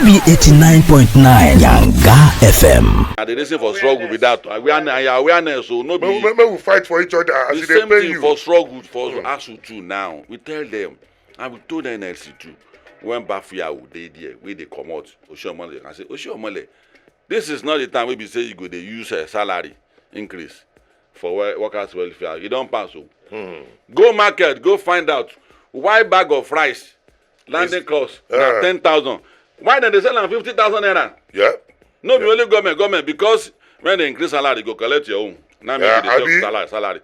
be 89.9 Yanga FM. And the reason for struggle with that awareness, so no be. We fight for each other. The same thing for struggle for ASUU too. Now we tell them, and we told the NLC too. When Bafia would they there, where they come out, Oshiomole can say, Oshiomole, this is not the time we be say you go they use a salary increase for workers' welfare. You don't pass. Go market, go find out why bag of rice landing cost 10,000. Why then they sell them 50,000 naira? Yeah. No, be only government because when they increase salary, go collect your own. Now make the salary.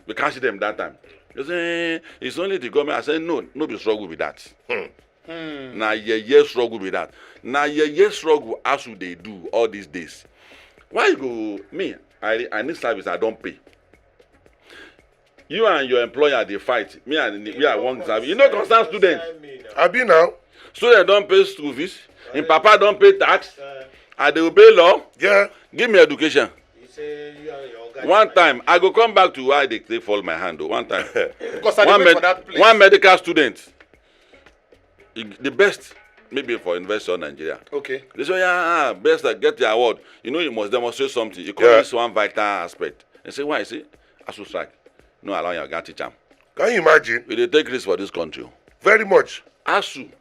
We can't see them that time. You say it's only the government. I say no be struggle with that. Now ye struggle with that. Now ye struggle as would they do all these days. Why you go me? I need service I don't pay. You and your employer they fight. Me and we are one service. You know constant students. I be now. Students don't pay school fees. And papa don't pay tax. And they obey law. Yeah. Give me education. One time I go come back to why they fall my hand. One time. One medical student. The best maybe for University of Nigeria. Okay. They say best get the award. You know you must demonstrate something. You call this one vital aspect. And say why? I say ASUU strike. No allow your guy teach them. Can you imagine? We dey take risk for this country. Very much. ASUU.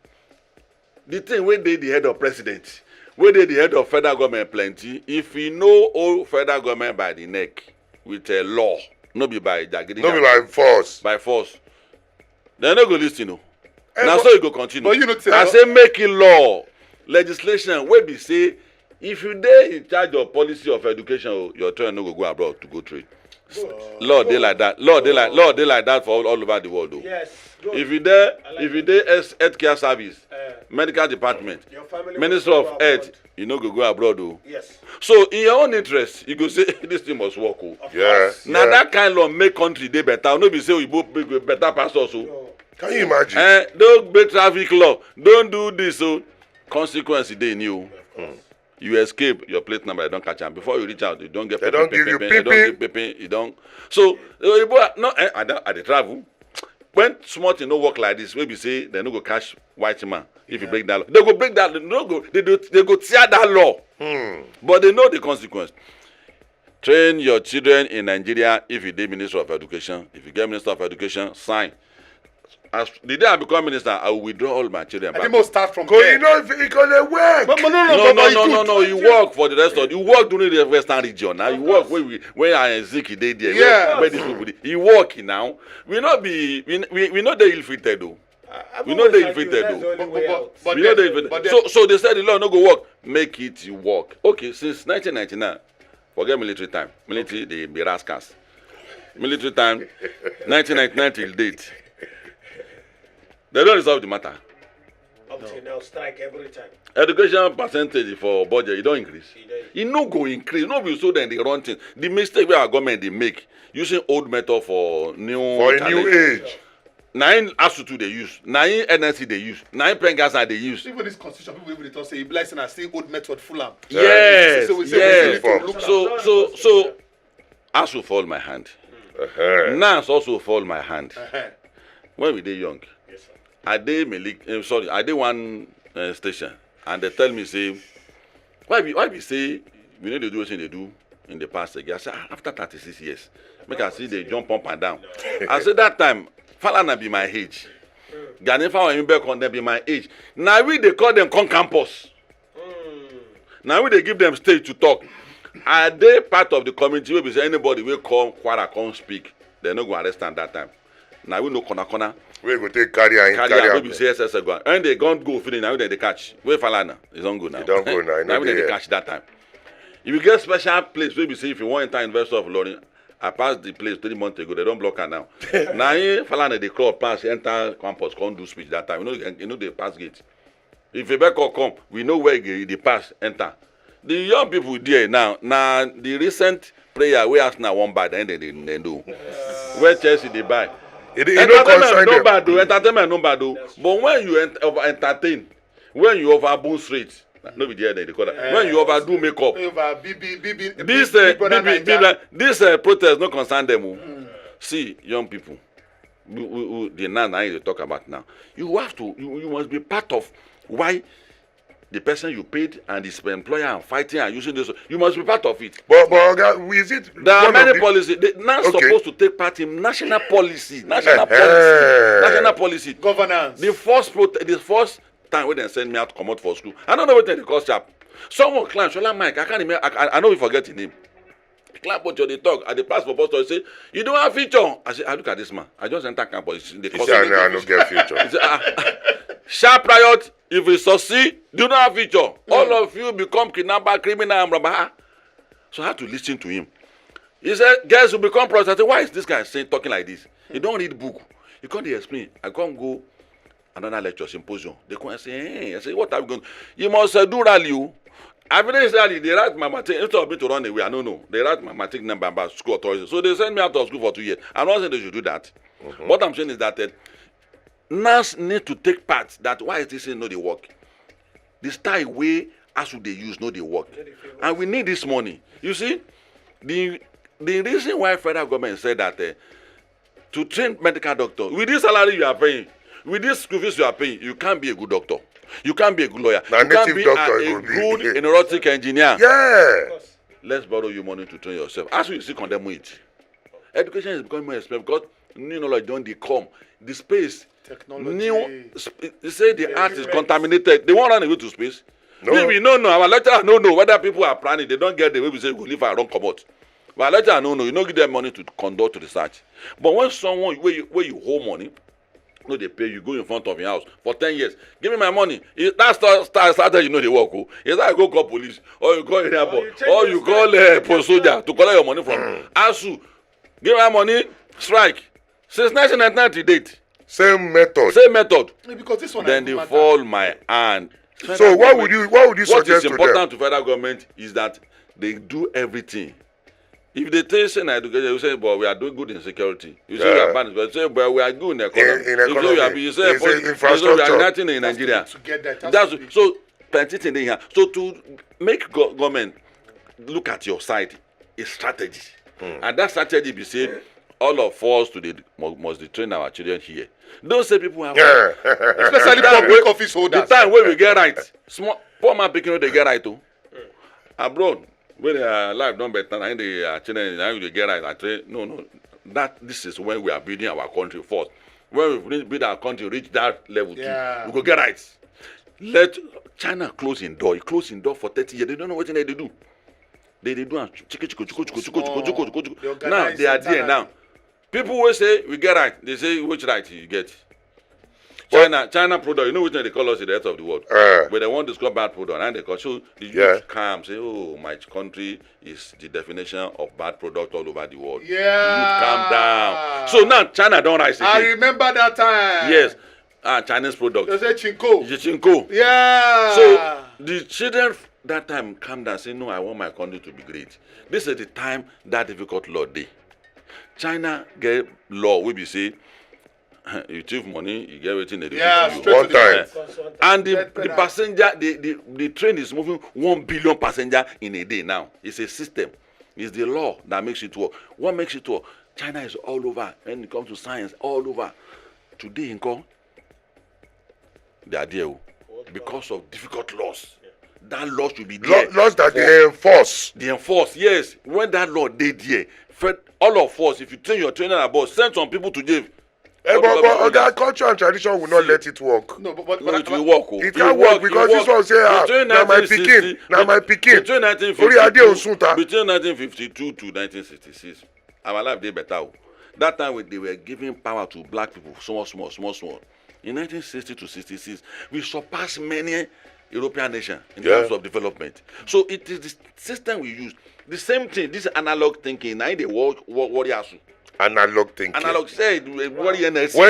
The thing where they the head of president, where they the head of federal government plenty. If we know all federal government by the neck with a law, no be by jagidi. No be by force. By force. They no go listen. No. Now so you go continue. But you know, I say making law, legislation where be say if you dey in charge of policy of education, your children no go abroad to go trade. Law dey like that. Law dey like that for all over the world. Though. Yes. Good. If you dey healthcare service, medical department, Minister of Health, you no go abroad. Though. Yes. So in your own interest, you go say this thing must work. Oh. Yes. Now that kind of law make country dey better. No be say we both better pass us. Oh. Can you imagine? Don't break traffic law. Don't do this. So consequence dey new. You escape your plate number, you don't catch them. Before you reach out, you don't get they don't give you pepe, you don't. So no, I dey travel. When small thing no work like this, maybe say they no go catch white man if you break that law. They go break that law. They go tear that law. But they know the consequence. Train your children in Nigeria if you dey Minister of Education. If you get Minister of Education, sign. As the day I become minister, I will withdraw all my children back. I think we'll start from there. You know, if it gonna work. No. You work for the rest of. You work during the Western region. Now you work where Ziki they there. Yeah. Where these people. You work now. We not be. We know they ill-fitted though. We know they ill-fitted though. We know they ill-fitted. So they said the law no go work. Make it work. Okay, since 1999, forget military time. Military they be rascals. Military time, 1999 till date. They don't resolve the matter. Up to now, strike every time. Education percentage for budget, it don't increase. It no go increase. No be so then they run things. The mistake where our government they make using old method for new age. Nine ASUU they use. Nine NLC they use. Nine Pengasa they use. Even this constitution, people will say blessing and say old method full am. Yes. Yes. So ASUU fall my hand. NAS also fall my hand. When we dey young. I dey one station and they tell me say why we say we need to do what they do in the past again. I say after 36 years make I see they jump up and down. I say that time Falana be my age. Ganifa and Mbekon they be my age. Now we they call them con campus. Now we they give them stage to talk. Are they part of the community where we say anybody will come Kwara come speak? They no go understand that time. Now we know corner. We go take carry we say SS go. And they can't go finish now they catch. Where Falana? It's don't go now. It don't go now. Now they catch that time. If you get special place where we say if you want to enter University of London, I passed the place 3 months ago. They don't block her now. Now Falana they crawl pass enter campus can't do speech that time. You know they pass gate. If a back come, we know where they pass enter. The young people there now the recent prayer we ask now one bad and they do. Where Chelsea they buy. Entertainment no bad though. Entertainment no bad though. But when you entertain, when you overboom straight, no be there they call that. When you overdo makeup, this protest no concern them. See, young people, the now they talk about now. You have to, you must be part of why the person you paid and his employer and fighting and using this, you must be part of it. But is it? There are many policies. They're not supposed to take part in national policy. National policy. Governance. The first time when they send me out to come out for school, I don't know what they call sharp. Someone climbed, Shola Mike, I can't remember, I know we forget his name. Climb out the talk at the passport post and say, you don't have future. I say, I look at this man. I just enter campus. He said, I don't get future. He said, sharp riot, if we succeed, do not have future. All of you become kidnapper, criminal, and robber. So I had to listen to him. He said, guys will become prostitutes. I said, why is this guy talking like this? He don't read book. He can't explain. I can't go another lecture symposium. They come and say, hey, I say, what are we going to do? You must do rally. I finished rally. They write my matric. Instead of me to run away, I don't know. They write my matric number about school authority. So they send me out of school for 2 years. I'm not saying they should do that. What I'm saying is that NAS need to take part. That why is this saying no they work? The style way ASUU they use no they work. And we need this money. You see, the reason why federal government said that to train medical doctor, with this salary you are paying, with this school fees you are paying, you can't be a good doctor. You can't be a good lawyer. Now, you can't be a good aeronautic engineer. Yeah. Let's borrow you money to train yourself. As you see, condemn it. Education is becoming more expensive because new knowledge don't they come. The space, Technology. They say the earth is contaminated. They won't run away to space. No. We no. Our lecturer no whether people are planning. They don't get the way we say we leave our own come out. But our lecturer no. You don't give them money to conduct research. But when someone where you hold money, no, they pay you, go in front of your house for 10 years. Give me my money. That started, you know, they work. It's like go call police, or you call area boy, or you call post soldier to collect your money from ASUU. Give me my money, strike. Since 1999 to date. Same method. Same method. Because this one. Then they fall my hand. So what would you suggest to them? What is important to federal government is that they do everything. If they tell you in education, you say, but we are doing good in security. You say we are bad, but you say, but we are good in economy. You say we are uniting in Nigeria. So plenty things in here. So to make government look at your side is strategy. And that strategy be say all of us today must train our children here. Don't say people have especially public office holders. The time when we get right. Small poor man picking they get right too. Abroad. When their life don't better, and the children they get right. I train. No. This is when we are building our country first. When we build our country, reach that level too, we go get right. Let China close in door. He closed in door for 30 years. They don't know what they do. They do and now they are there now. People will say we get right. They say which right you get. China product, you know which one they call us the rest of the world. But they want to discover bad product, and they call so the youth calm, say, oh, my country is the definition of bad product all over the world. Yeah. The youth calm down. So now China don't rise again. I remember that time. Yes. Chinese product. They say Chinko. Chinko. Yeah. So the children that time calm down, say, no, I want my country to be great. This is the time that difficult law day. China get law, we be say, you thief money, you get everything they do. One time. And the passenger, the train is moving 1 billion passenger in a day now. It's a system. It's the law that makes it work. What makes it work? China is all over. When it comes to science, all over. Today in Kong, they are there because of difficult laws. That law should be there. Laws that they enforce. They enforce, yes. When that law they there, all of us, if you train your trainer about, send some people to jail. But that culture and tradition will not let it work. No, but it will work. It can't work because this one say, now my pikin. Between 1952 to 1966, our life did better. That time they were giving power to black people, small. In 1960 to 66, we surpassed many European nations in terms of development. So it is the system we use. The same thing, this analog thinking, now they worry us. Analog thinking. Analog said when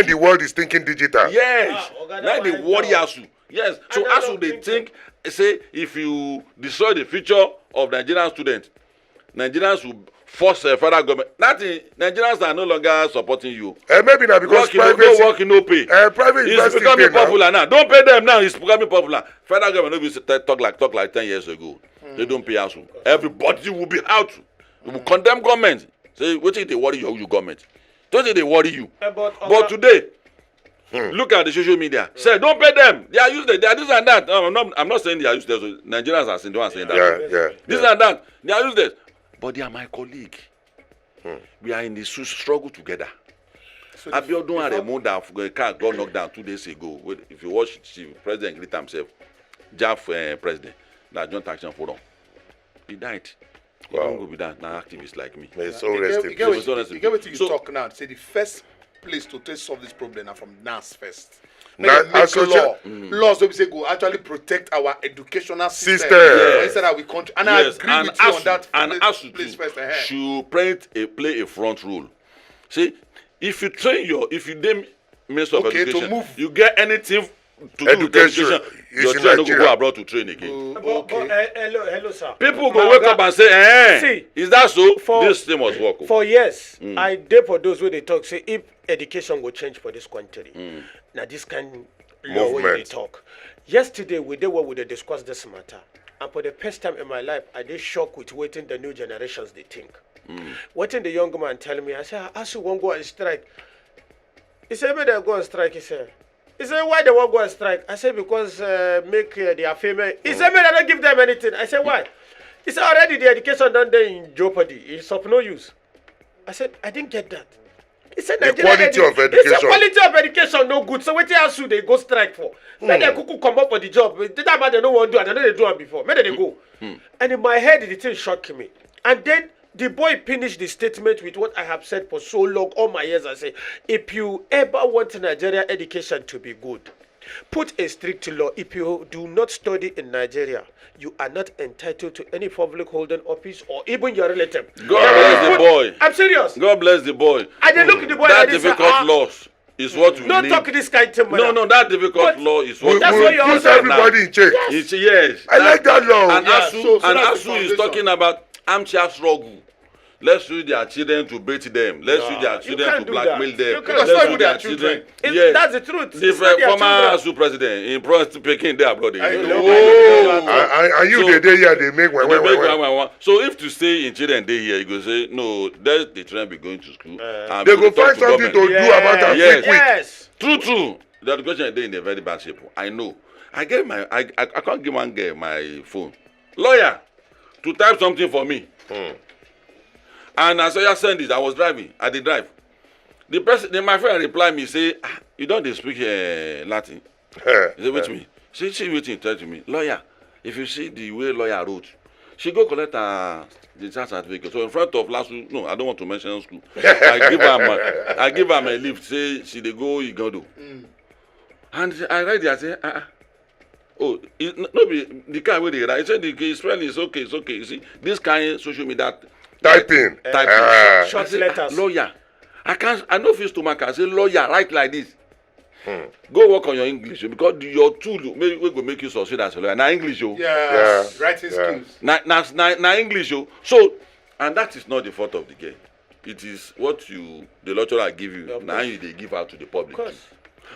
the world is thinking digital. Yes. Now they worry ASUU. Yes. So ASUU they think, say, if you destroy the future of Nigerian students, Nigerians will force a federal government. Nigerians are no longer supporting you. Maybe now because private work no pay. Private it's becoming popular now. Don't pay them now. It's becoming popular. Federal government will talk like 10 years ago. They don't pay ASUU. Everybody will be out. We will condemn government. Say, what if they worry you government? Don't say they worry you. But today, Look at the social media. Say, don't pay them. They are useless. They are this and that. I'm not saying they are useless. Nigerians are saying, saying that. This and that. They are useless. But they are my colleague. We are in this struggle together. So Abiodun had a mode that car got knocked down 2 days ago. If you watch the president greet himself, Jaff president, that Joint Action Forum, he died. Wow. You don't go with that. Now activists like me. So you get what you talk now. Say the first place to solve this problem now from NAS first. Laws we say go actually protect our educational system. Instead of we country. And I agree with you on that. And ASUU should play a front role. See, if you name Minister of Education, you get anything to do with education, your children don't go abroad to train again. Hello, sir. People go wake up and say, see, is that so? This thing must work. For years, I did for those where they talk, say, if education will change for this country. Now, this kind of law when they talk. Yesterday, we did what we discussed this matter. And for the first time in my life, I did shock with waiting the new generations they think. Waiting the young man tell me, I said, ASUU won't go on strike. He said, maybe they'll go on strike, he said, why they won't go on strike? I said, because make their famous. He said, maybe I don't give them anything. I said, why? He said, already the education done there in jeopardy. It's of no use. I said, I didn't get that. He said, the quality of education. He said, quality of education no good. So what ASUU they go strike for? Maybe they could come up for the job. That man they don't want to do it. I know they do it before. Maybe they go. And in my head, the thing shocked me. And then the boy finished the statement with what I have said for so long, all my years. I say, if you ever want Nigeria education to be good, put a strict law. If you do not study in Nigeria, you are not entitled to any public holding office or even your relative. God bless the boy. I'm serious. God bless the boy. I didn't look at the boy. That difficult laws is what we need. Don't talk this kind of thing. No, that difficult law is what that's we what need. you Put everybody in check. Yes. I like that law. And ASUU is talking about armchair struggle. Let's use their children to bait them. Let's use their children to blackmail them. Let's use their children. Yes. That's the truth. The former ASUU president in Peking, they are bloody. And you they here, they make one. So if to stay in children day here, you go say, no, let the children be going to school. They go find something to do about that yes. Quick. True. The education is in a very bad shape. I know. I can't give one girl my phone. Lawyer, to type something for me. And as I send it, I was driving. I did drive. The person, my friend replied me, say, you don't speak Latin. He said, wait me. She waiting, tell to me, lawyer, if you see the way lawyer wrote, she go collect the chance certificate. So in front of no, I don't want to mention school. I give her my lift, say she they go Igado. And I write there, I say, oh, no be the kind where they write. I said the spelling is okay, it's okay. You see, this kind of social media typing. Short letters. Lawyer. I know if to mark, I say lawyer, write like this. Go work on your English because your tool we go make you succeed as a lawyer. Now English, writing skills. Now English, So, and that is not the fault of the game. It is what the lecturer give you. Now they give out to the public. Of course.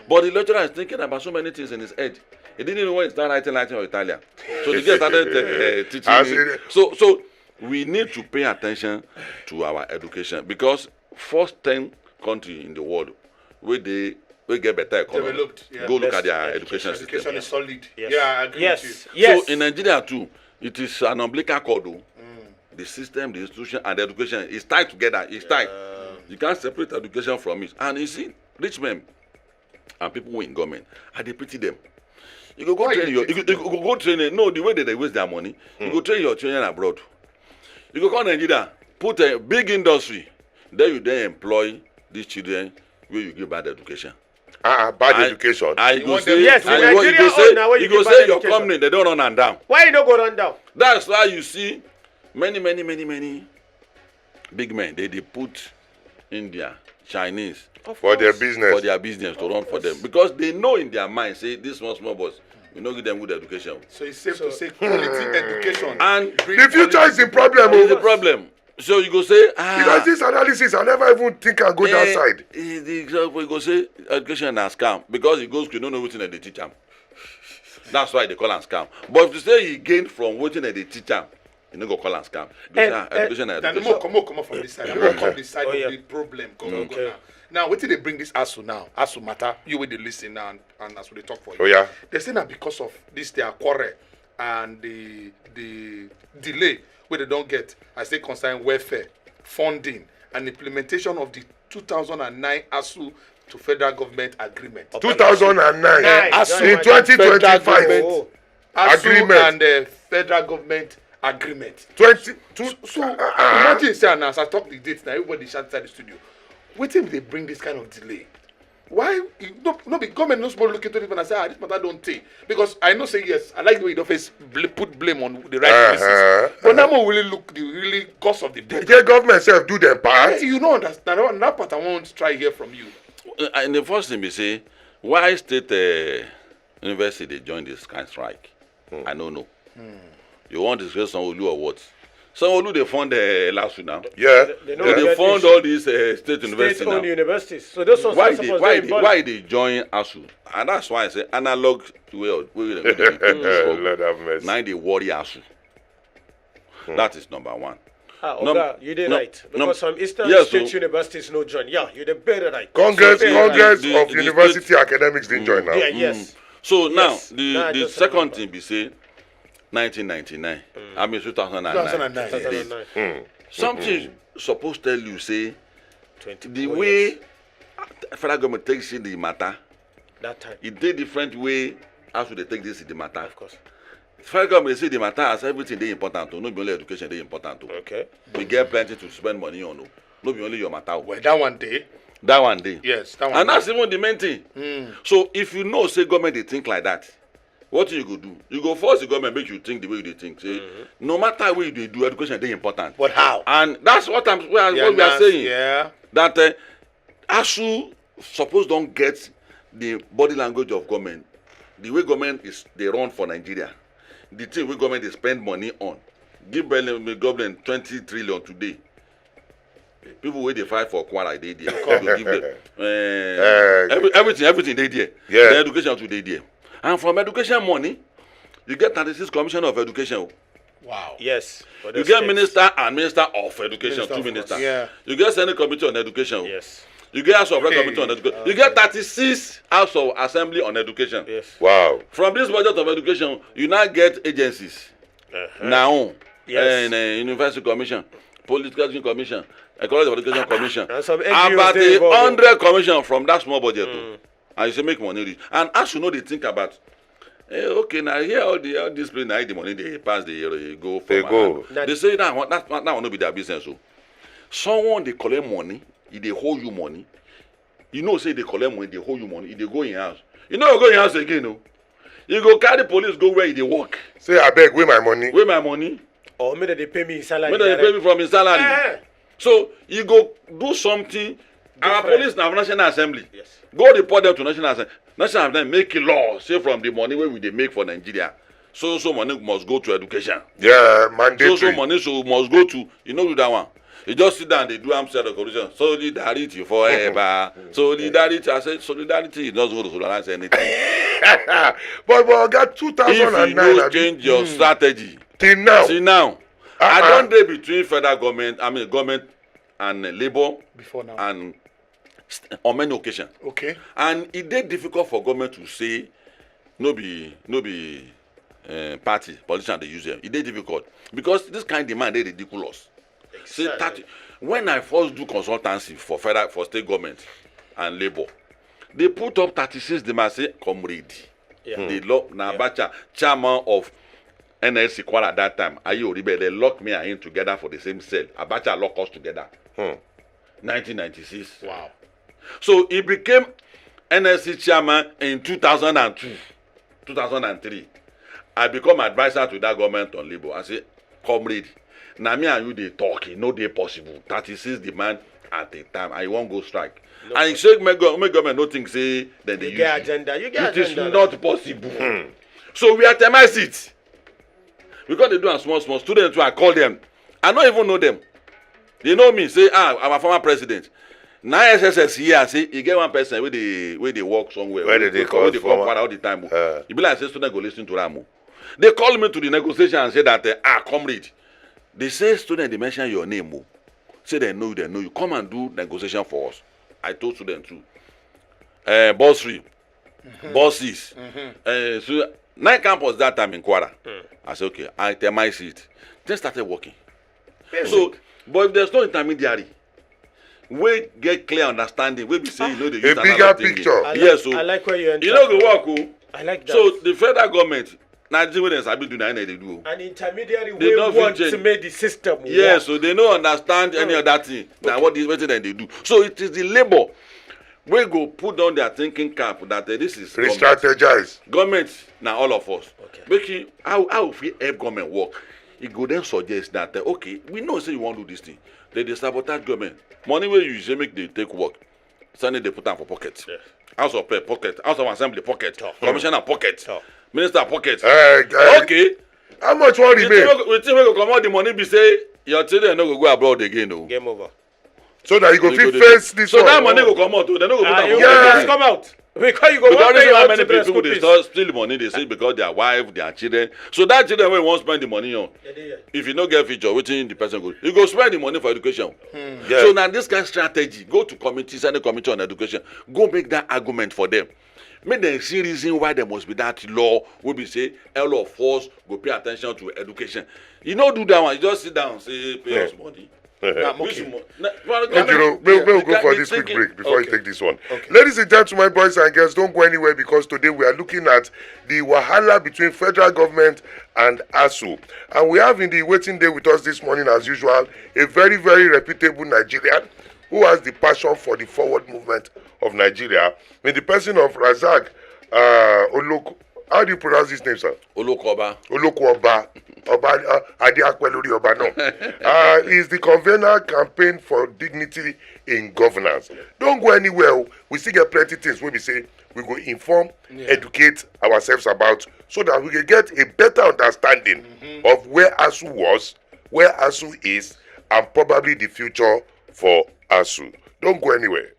But the lecturer is thinking about so many things in his head. He didn't even know when he started writing Latin or Italian. So the girl started teaching. So we need to pay attention to our education because first 10 countries in the world where they get better economy. Developed, go look at their education system. Education is solid. Yes. Yeah, I agree with you. Yes. So in Nigeria too, it is an umbilical cord. The system, the institution, and the education is tied together. It's tied. You can't separate education from it. And you see, rich men and people in government, they pity them. You go train no, the way that they waste their money, you go train your children abroad. You go come Nigeria, put a big industry, then you employ these children where you give bad education. Bad education. You go say your company, they don't run and down. Why you don't go run down? That's why you see many big men, they put India, Chinese for their business to run for them. Because they know in their mind, say, this small boss, we don't give them good education. So it's safe to say quality education. And the future is the problem. It's the problem. So you go say, because this analysis, I never even think I go that side. We go say education is scam because he goes to don't know what they teach him. That's why they call him scam. But if you say he gained from what they teach him, you don't go call him scam. Education is education. Come on from this side. Come this side of the problem. Go now. Now, what did they bring this ASUU now? ASUU matter. You will listen now and as we talk for you. Oh yeah. They say that because of this their quarrel and the delay where they don't get, I say concern welfare, funding, and implementation of the 2009 ASUU to federal government agreement. 2009 in 2025 agreement and the federal government agreement. 22. So imagine say now as I talk the dates now, everybody shout inside the studio. Wait till they bring this kind of delay. Why no be government no supposed to look into it and say this matter don't take, because I know say yes, I like the way the face put blame on the right places, but now more really look the really cause of the problem. The government self do their part. You know understand that part I want to try hear from you. And the first thing we say, why state university they join this kind of strike? I don't know. You want to discuss Sanwo-Olu or what? Sanwo-Olu they fund LASU now. Yeah. They fund all these state universities now. State-owned universities. So those ones why they join ASUU? And that's why I say analog to Lord have mercy. now they worry ASUU. That is number one. You did right. Because some Eastern State universities no join. Yeah, you did better right. Congress of the University Academics didn't join now. Yeah, yes. So now the just second remember. thing we say 1999. I mean 2009. 2009. Something supposed to tell you say 24 the way federal government takes in the matter, that time. it did different way as they take this in the matter. Of course. Federal government say the matter as everything they important to, not be only education they important to. Okay. We get plenty to spend money on, no. Not be only your matter. Well, that one day. That one day. Yes, that one. And day. that's even the main thing. So if you know say government they think like that, what you go do? You go force the government make you think the way they think. Say no matter what they do, education they important. But how? And that's what we are saying. Yeah. That ASUU suppose don't get the body language of government. The way government is they run for Nigeria. The thing we government they spend money on. Give government 20 trillion today. People where they fight for Kwara they there. Come give them everything they there. Yeah. The education today there. And from education money, you get 36 Commission of Education. Wow. Yes. You get Minister and Minister of Education, Minister two of ministers. Yeah. You get Senate Committee on Education. Yes. You get House of Rep Committee on Education. You get 36 House of Assembly on Education. Yes. Wow. From this budget of education, you now get agencies. Now, Yes. University Commission, Political Education Commission, Ecology of Education Commission. And some NGOs About they involved. 100 commission from that small budget. And you say make money rich. And as you know, they think about, okay, now here all this place, now the money they pass, they go for They go. They say that will not be their business. So someone they collect money, if they hold you money, you know say they collect money, they hold you money, if they go in house. You know you go in house again, no. You go carry police go where they work. Say I beg, where my money? Where my money? Or maybe they pay me in salary. Maybe they pay me from his salary. So you go do something. Our police now National Assembly. Yes. Go report them to National Assembly. National Assembly make a law, say from the money where we they make for Nigeria. So money must go to education. Yeah, mandatory. So money must go to, you know do that one. You just sit down, they do amstel of corruption. Solidarity forever. Solidarity, I said solidarity is not going to solidarize anything. but got If 2009. you don't change your strategy. Till now. See now, I don't dey between federal government, government and labor Before now. and on many occasions. Okay. And it dey difficult for government to say no be party politician dey use them. It dey difficult because this kind of demand dey ridiculous. Say 30. When I first do consultancy for state government and labor, they put up 36 demand say comrade. Yeah. They lock Abacha, chairman of NLC Kwara at that time. Ayo Oribe, they locked me and him together for the same cell. Abacha locked us together. 1996. Wow. So he became NLC chairman in 2002, 2003. I become advisor to that government on labor. I say, comrade, now me and you they talk, no dey possible. 36 demand at the time. I won't go strike. No, and he say make government no think say then they You use get it. agenda. You get It agenda. is not possible. So we atemize it. Because they do a small students, I call them. I don't even know them. They know me, say, I'm a former president. Now SSS here, say, you get one person where they work somewhere. Where they call Kwara all the time. You be like, say, student go listen to them. They call me to the negotiation and say that, comrade. They say, student, they mention your name. Say they know you. Come and do negotiation for us. I told students too. Bursary, buses. So 9 campus that time in Kwara. I said, okay, I tell my seat. Then started working. So, but if there's no intermediary, we get clear understanding. We be saying, you know, the a bigger picture. Yes, so I like where you enter. you know the work. Oh. I like that. So the federal government, now Nigerians have been doing they do. An intermediary They we don't want change. to make the system work. Yeah, so they don't understand any other thing than what they do. So it is the labor we go put down their thinking cap that this is Re-strategize. Government now all of us. Okay. Making how if we help government work, it go then suggest that okay, we know say you want to do this thing. They sabotage government. Money where you usually make they take work. Suddenly they put them for pocket. Yes. House of Pay pocket, House of Assembly pocket, Commissioner pocket, Minister pocket. Okay. How much will remain? We think we go come out the money be say your children no go abroad again. No. Game over. So that you go fit face this so one. So that money go come out. They no go put am for pocket. Come out. Because you go because pay how many people they steal money they say because their wife, their children. So that children wey wan spend the money on. If you no get future, wetin the person go? You go spend the money for education. So now this kind of strategy, go to committee, send a committee on education, go make that argument for them. Make them see reason why there must be that law. We be say all of us go pay attention to education. You no do that one. You just sit down say pay us money. We'll go for this quick break before you take this one. Ladies and gentlemen, boys and girls, don't go anywhere because today we are looking at the wahala between federal government and ASUU. And we have in the waiting day with us this morning, as usual, a very, very reputable Nigerian who has the passion for the forward movement of Nigeria. In the person of Razaq Olokoba. How do you pronounce his name, sir? Olokoba. Olokoba. Is the Convener campaign for dignity in governance. Don't go anywhere. We still get plenty things where we say we go inform, educate ourselves about so that we can get a better understanding of where ASUU was, where ASUU is, and probably the future for ASUU. Don't go anywhere.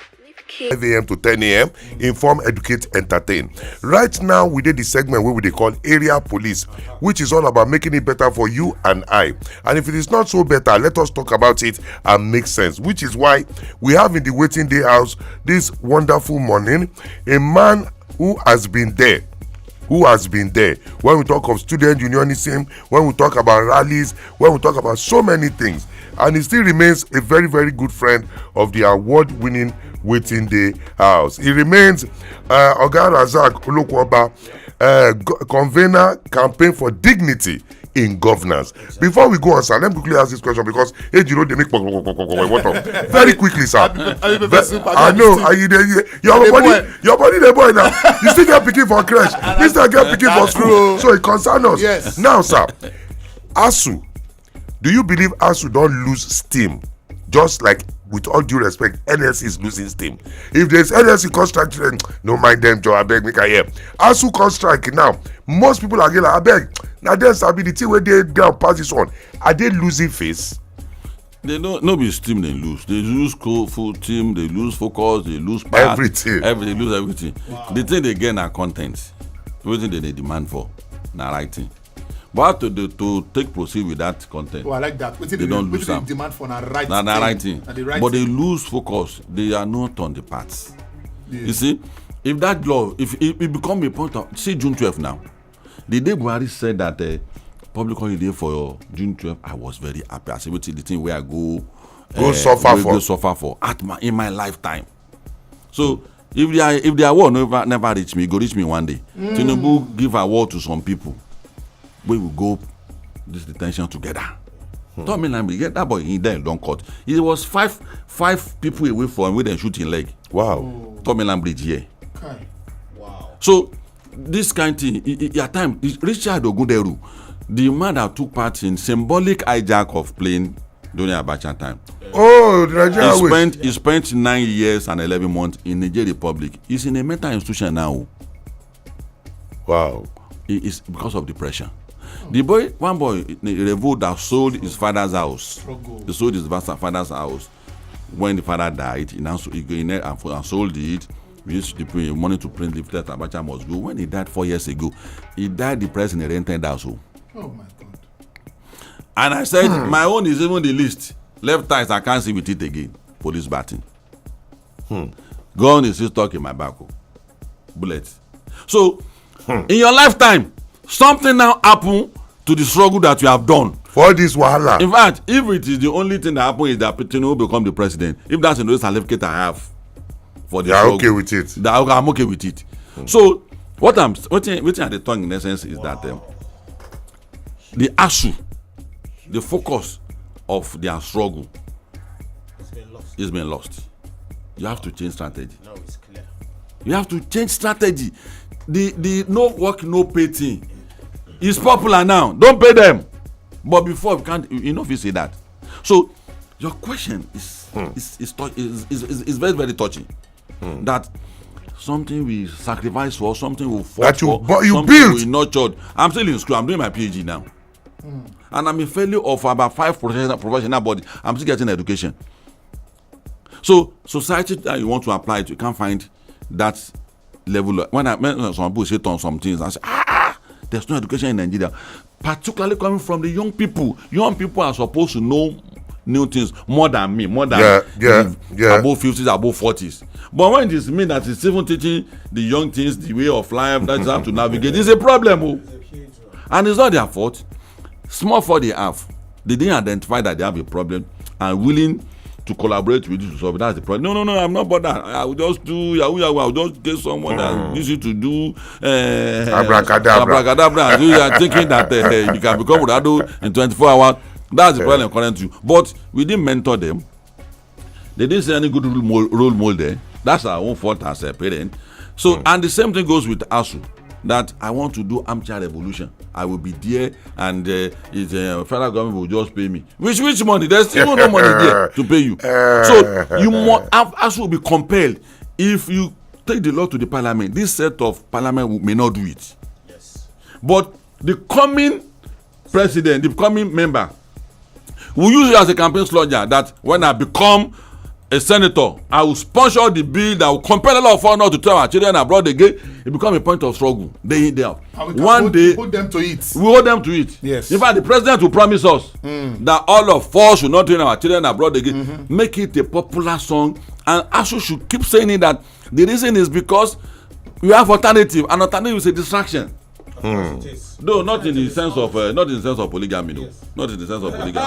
5 a.m. to 10 a.m. Inform, educate, entertain. Right now, we did the segment where we call Area Police, which is all about making it better for you and I. And if it is not so better, let us talk about it and make sense. Which is why we have in the waiting day house this wonderful morning a man who has been there. When we talk of student unionism, when we talk about rallies, when we talk about so many things. And he still remains a very, very good friend of the award-winning Wetin Day House. He remains Oga Razaq Olokoba, Convener campaign for dignity in governance. Before we go on, sir, let me quickly ask this question because they make very quickly, sir. I know your body the boy now. You still get picking for crash. You still get picking for school. So it concerns us. Yes. Now, sir, ASUU, do you believe ASUU don't lose steam? Just like, with all due respect, NLC is losing steam. If there's NLC construct, no mind them, Joe, I beg, make I hear. ASUU construct now, most people are getting, I beg, now there's ability where they ground pass this on. Are they losing face? They don't, no be steam they lose. They lose full team, they lose focus, they lose part. Everything. They lose everything. Wow. The thing they get are content. Everything they demand for, na writing. But to take proceed with that content. Oh, I like that. They don't lose some. Demand for writing. But they lose focus. They are not on the paths. Yeah. You see, if that law, if it become a point of, see June 12 now. The day Buhari said that public holiday for June 12, I was very happy. I said, the thing where I go suffer for in my lifetime. So if the award never reach me, it go reach me one day. Tinubu give award to some people. We will go this detention together. Tommy Lamb, get that boy in there don't cut. It was five people away from with them shooting leg. Wow. Tommy Lamb bridge here. Okay. Wow. So this kind of thing, at time, Richard Ogunderu, the man that took part in symbolic hijack of plane during Abacha time. Oh, the he spent 9 years and 11 months in Nigeria Republic. He's in a mental institution now. Wow. It is because of depression. The boy, one boy, in revolt that sold his father's house. He sold his father's house. When the father died, he sold it. We used to pay money to print leaflet. Abacha must go. When he died 4 years ago, he died depressed in a rented house. Oh my God! And I said, my own is even the least. Left eyes, I can't see with it again. Police batting. Gun is still stuck in my back. Bullets. So, in your lifetime, something now happened to the struggle that you have done. For this wahala. In fact, if it is the only thing that happened is that Tinubu will become the president, if that's the certificate I have for the struggle, okay with it. I'm okay with it. So, what at the tongue in essence is that the ASUU, the focus of their struggle, is being lost. You have to change strategy. Now it's clear. You have to change strategy. The no work, no pay thing is popular now. Don't pay them. But before, if you say that. So your question is very, very touching. That something we sacrifice for, something we fought for, you something built. we nurtured. I'm still in school. I'm doing my PhD now. And I'm a failure of about 5 professional bodies. I'm still getting education. So society that you want to apply it, you can't find that level. When some people say on some things, I say, there's no education in Nigeria. Particularly coming from the young people. Young people are supposed to know new things more than me, more than above 50s, above 40s. But when it is me that is even teaching the young things the way of life that you have to navigate, it's a problem. And it's not their fault. Small fault they have. They didn't identify that they have a problem and willing to collaborate with you to solve it. That's the problem. No, I'm not bothered. I will just do Yahoo. I will just get someone that needs you to do abracadabra. And you are thinking that you can become Ronaldo in 24 hours. That's the problem current to you. But we didn't mentor them. They didn't see any good role model there. That's our own fault as a parent. So, and the same thing goes with ASUU. That I want to do armchair revolution. I will be there, and federal government will just pay me. Which money? There's still no money there to pay you. So you ASUU will be compelled. If you take the law to the parliament, this set of parliament may not do it. Yes. But the coming president, the coming member, will use it as a campaign slogan that when I become a senator, I will sponsor the bill that will compel a lot of foreigners to tell our children abroad again. It becomes a point of struggle day in, day out. One day, hold them to it. We hold them to it. Yes. In fact, the president will promise us that all of us should not train our children abroad again. Make it a popular song, and ASUU should keep saying it that the reason is because we have alternative, and alternative is a distraction. No, not in the sense of polygamy. No, yes. Not in the sense of polygamy.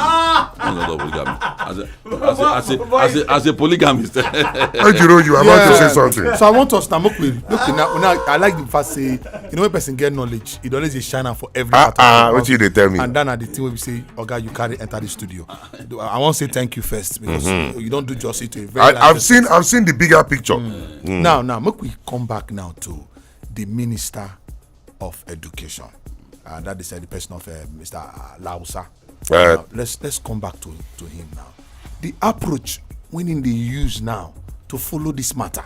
As a polygamist. You are about to say something. So I want us now. Now I like the fact say, when person get knowledge, it always is shiner for every part of what you they tell me. And then at the thing where we say, "Oga, you carry enter the studio." I want to say thank you first because you don't do justice to a very. I've seen the bigger picture. Now, make we come back now to the Minister of Education. That is the person of Mr. Lausa. Let's come back to him now. The approach when they use now to follow this matter,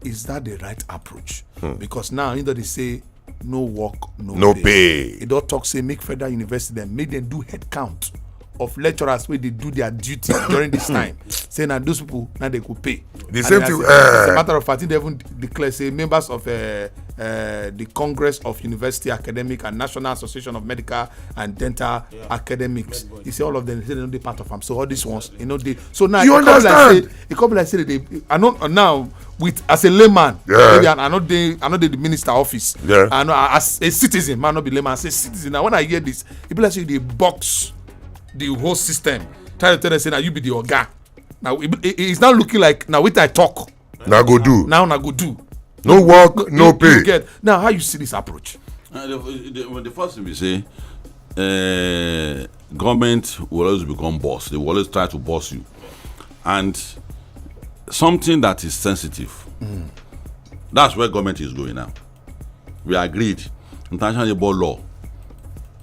is that the right approach? Because now they say no work, no pay. It don't talk say make federal university them make them do head count of lecturers where they do their duty during this time. Saying that those people now they could pay. The same thing. As a matter of fact, they even declare say members of the Congress of University Academic and National Association of Medical and Dental Academics. You see all of them say they know they part of them. So all these ones, they. So now you understand? A couple like say they. I know now with as a layman. Maybe I know the minister office. Yeah. I know as a citizen, man not be layman. As a citizen. Now when I hear this, people like say they box the whole system. Try to tell them say now you be the oga. Now it's not looking like now with I talk. Now go do. Now go do. No work, no pay. Now, how you see this approach? The first thing we say, government will always become boss. They will always try to boss you. And something that is sensitive, that's where government is going now. We agreed, international labor law,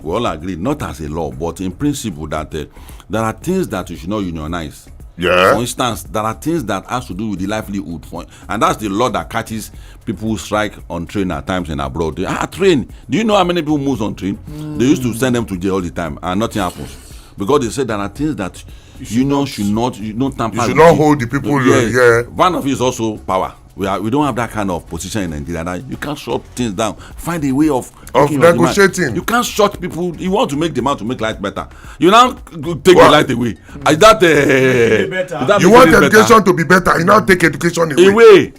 we all agreed, not as a law, but in principle that there are things that you should not unionize. Yeah. For instance, there are things that has to do with the livelihood, and that's the law that catches people strike on train at times in abroad. Train. Do you know how many people move on train? They used to send them to jail all the time, and nothing happens because they said there are things that you should not tamper. You should not hold the people. Yeah. One of it is also power. We don't have that kind of position in Nigeria. That you can't shut things down. Find a way of negotiating. You can't shut people. You want to make demand to make life better. You now take the light away. Is that you want education to be better? You now take education away.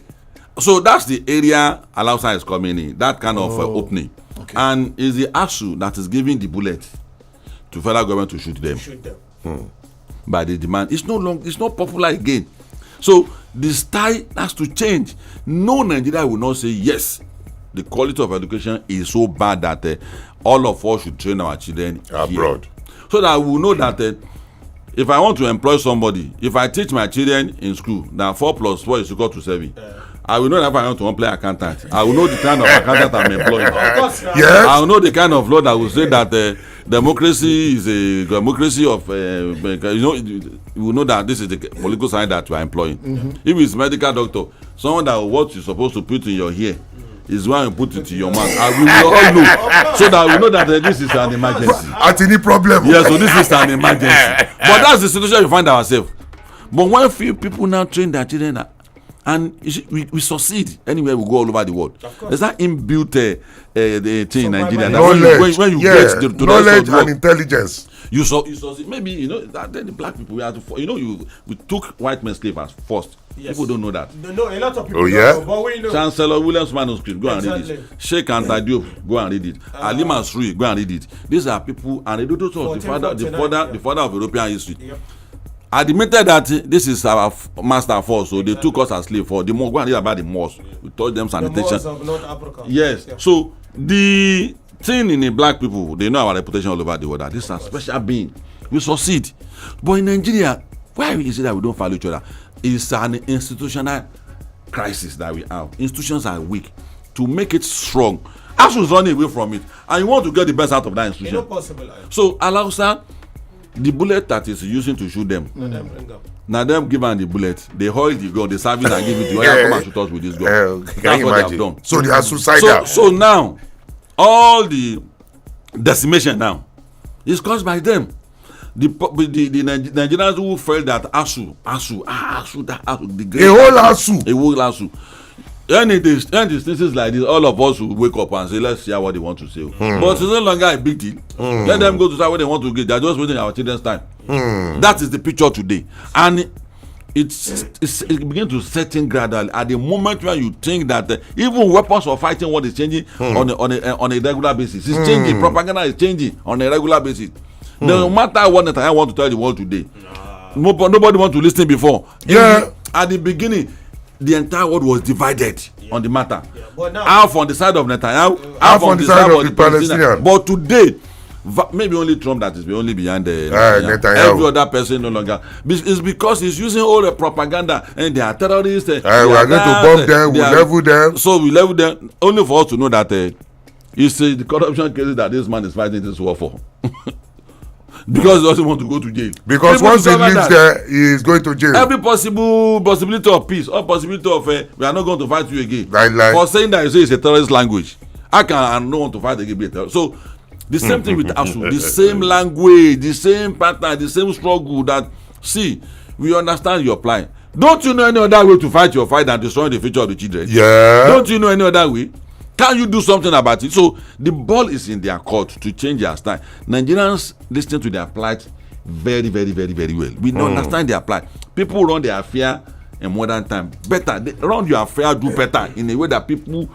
So that's the area Alausa is coming in. That kind of opening. Okay. And is the ASUU that is giving the bullet to federal government to shoot them. By the demand. It's not popular again. So the style has to change. No Nigeria will not say yes. The quality of education is so bad that all of us should train our children abroad. So that we will know that if I want to employ somebody, if I teach my children in school that 4 + 4 is equal to 7, I will know that if I want to employ accountant. I will know the kind of accountant I'm employing. Yes. I will know the kind of law that will say that democracy is a democracy of you will know that this is the political science that you are employing. If it's medical doctor, someone that what you're supposed to put in your ear is when you put it in your mouth. We will all know, so that we know that this is an emergency. At any problem. Yes, so this is an emergency. But that's the situation we find ourselves. But when few people now train their children, and we succeed anywhere we go all over the world. There's that inbuilt thing in Nigeria. Knowledge, when you get to knowledge and intelligence. You succeed. Maybe that then the black people we had to. We took white men slaves first. Yes. People don't know that. No, a lot of people. Oh yeah. Know, but we know. Chancellor Williams manuscript. Go and read it. Sheikh Anta Diop. Go and read it. Ali Masrui. Go and read it. These are people, and they do the father of European history. Yep. Admitted that this is our master force, so they took us as slave for the more. Go and read about the Moors. We taught them sanitation. The Moors of North Africa. Yes. Yeah. So the thing in the black people, they know our reputation all over the world. That this is a special being. We succeed, but in Nigeria, why is it that we don't follow each other? It's an institutional crisis that we have. Institutions are weak. To make it strong, ASUU is running away from it, and you want to get the best out of that institution. It's not possible. So Alausa, the bullet that is using to shoot them. Now them give them the bullet, they hold the gun, they service and give it to you. Come and shoot us with this gun. That's what they have done. So they are suicidal. So now, all the decimation now is caused by them. The Nigerians who felt that ASUU, the whole ASUU. Any instances like this, all of us will wake up and say, let's see what they want to say. But it's no longer a big deal. Let them go to say what they want to get. They're just wasting our children's time. That is the picture today. And it begins to set in gradually. At the moment when you think that even weapons of fighting, what is changing on a regular basis. It's changing. Propaganda is changing on a regular basis. No matter what I want to tell the world today, nobody want to listen before. At the beginning, the entire world was divided on the matter. Half on the side of Netanyahu, half on the side of the Palestinians. But today, maybe only Trump that is only behind the Netanyahu. Every other person no longer. It's because he's using all the propaganda and they are terrorists. We are going to bomb them, we level them. So we level them only for us to know that it's the corruption cases that this man is fighting this war for. Because he doesn't want to go to jail. Because once he leaves there, he is going to jail. Every possibility of peace, or possibility of we are not going to fight you again. For saying that you say it's a terrorist language. I don't want to fight again. So the same thing with ASUU, the same language, the same pattern, the same struggle. That we understand your plight. Don't you know any other way to fight your fight than destroying the future of the children? Yeah. Don't you know any other way? Can you do something about it? So the ball is in their court to change their style. Nigerians listen to their plight very, very, very, very well. We don't understand their plight. People run their affair in modern time better. They run your affair do better in a way that people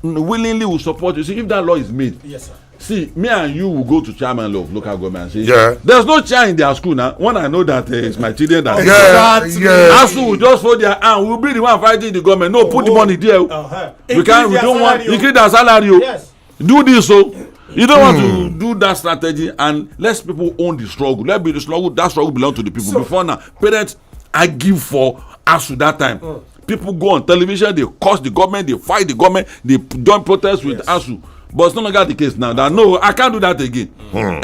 willingly will support you. See, if that law is made, yes, sir. See, me and you will go to chairman of local government and say, there's no chair in their school now. When I know that it's my children that ASUU will just hold their hand. We'll be the one fighting the government. No, put the money there. We don't want increase their salary. Yes. Do this so. You don't want to do that strategy and let people own the struggle. Let be the struggle. That struggle belong to the people. So, before now, parents argue for ASUU that time. People go on television, they curse the government, they fight the government, they join protests with ASUU. But it's no longer the case now. That no, I can't do that again.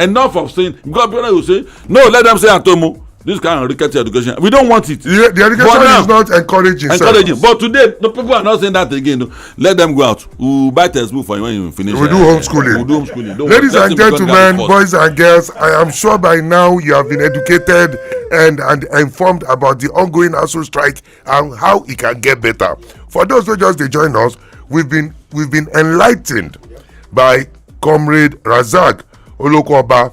Enough of saying, God will say, no, let them say Atomo. This kind of rickety education, we don't want it. The education is not encouraging. But today, the people are not saying that again. Let them go out. We'll buy textbook for you when you finish. We'll do homeschooling. Ladies and gentlemen, boys and girls, I am sure by now you have been educated and informed about the ongoing ASUU strike and how it can get better. For those who just join us, we've been enlightened by Comrade Razaq Olokoba,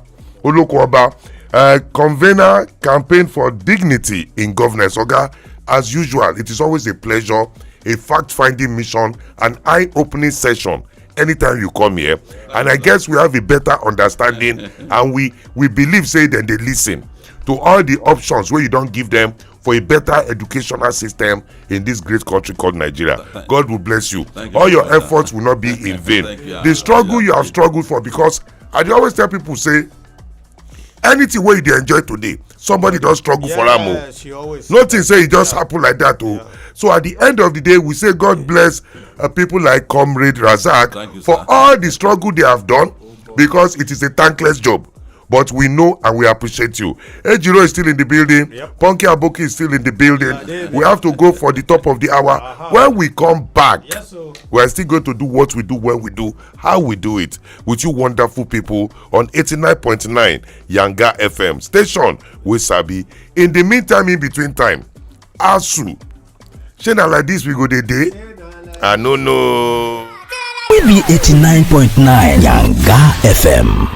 Convener campaign for dignity in governance. Oga, as usual, it is always a pleasure, a fact-finding mission, an eye-opening session anytime you come here. And I guess we have a better understanding and we believe, say, that they listen to all the options where you don't give them for a better educational system in this great country called Nigeria. God will bless you. All your efforts will not be in vain. The struggle you have struggled for, because I always tell people, say, anything where you enjoy today, somebody does struggle for am. Nothing say it just happen like that. So at the end of the day, we say God bless people like Comrade Razaq for all the struggle they have done, because it is a thankless job. But we know and we appreciate you. Ejiro is still in the building. Punky Aboki is still in the building. We have to go for the top of the hour. When we come back, we are still going to do what we do when we do, how we do it, with you wonderful people on 89.9 Yanga FM station with Sabi. In the meantime, in between time, ASUU. Shena like this, we go the day. I no. We be 89.9 Yanga FM.